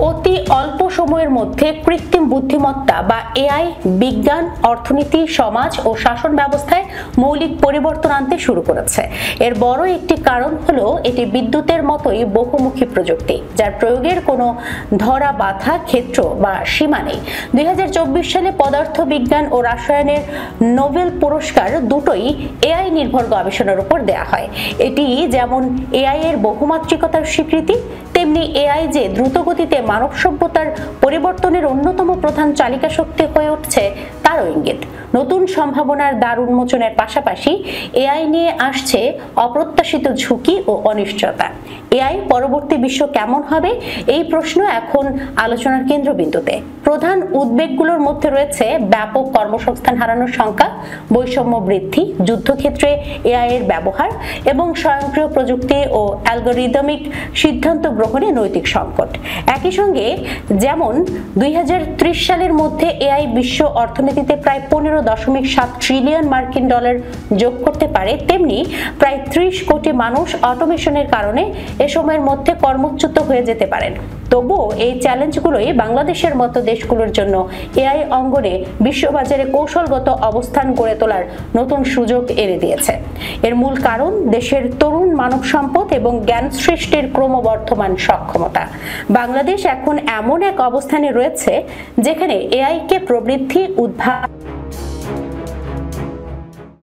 অতি অল্প সময়ের মধ্যে কৃত্রিম বুদ্ধিমত্তা বা এআই বিজ্ঞান, অর্থনীতি, সমাজ ও শাসন ব্যবস্থায় মৌলিক পরিবর্তন আনতে শুরু করেছে। এর বড় একটি কারণ হলো এটি বিদ্যুতের মতোই বহুমুখী প্রযুক্তি, যার প্রয়োগের কোনো ধরা বাঁধা ক্ষেত্র বা সীমা নেই। 2024 সালে পদার্থবিজ্ঞান ও রসায়নের নোবেল পুরস্কার দুটোই এআই নির্ভর গবেষণার উপর দেয়া হয়। এটি যেমন এআই এর বহুমাত্রিকতার স্বীকৃতি, তেমনি এআই যে দ্রুতগতিতে মানব সভ্যতার পরিবর্তনের অন্যতম প্রধান চালিকা শক্তি হয়ে উঠছে তারও ইঙ্গিত। নতুন সম্ভাবনার দ্বার উন্মোচনের পাশাপাশি এআই নিয়ে আসছে অপ্রত্যাশিত ঝুঁকি ও অনিশ্চয়তা। এআই পরবর্তী বিশ্ব কেমন হবে, এই প্রশ্ন এখন আলোচনার কেন্দ্রবিন্দুতে। প্রধান উদ্বেগগুলোর মধ্যে রয়েছে ব্যাপক কর্মসংস্থান হারানোর শঙ্কা, বৈষম্য বৃদ্ধি, যুদ্ধক্ষেত্রে এআই এর ব্যবহার এবং স্বয়ংক্রিয় প্রযুক্তি ও অ্যালগরিদমিক সিদ্ধান্ত গ্রহণে নৈতিক সংকট। একই সঙ্গে যেমন 2030 সালের মধ্যে এআই বিশ্ব অর্থনীতিতে প্রায় 15.7 ট্রিলিয়ন মার্কিন ডলার যোগ করতে পারে, তেমনি প্রায় 30 কোটি মানুষ অটোমেশনের কারণে এ সময়ের মধ্যে কর্মচ্যুত হয়ে যেতে পারেন। তবুও এই চ্যালেঞ্জগুলোই বাংলাদেশের মতো দেশগুলোর জন্য এআই অঙ্গনে বিশ্ববাজারে কৌশলগত অবস্থান গড়ে তোলার নতুন সুযোগ এনে দিয়েছে। এর মূল কারণ দেশের তরুণ মানব সম্পদ এবং জ্ঞান সৃষ্টির ক্রমবর্ধমান সক্ষমতা। বাংলাদেশ এখন এমন এক অবস্থানে রয়েছে যেখানে এআই কে প্রবৃদ্ধি, উদ্ভাবন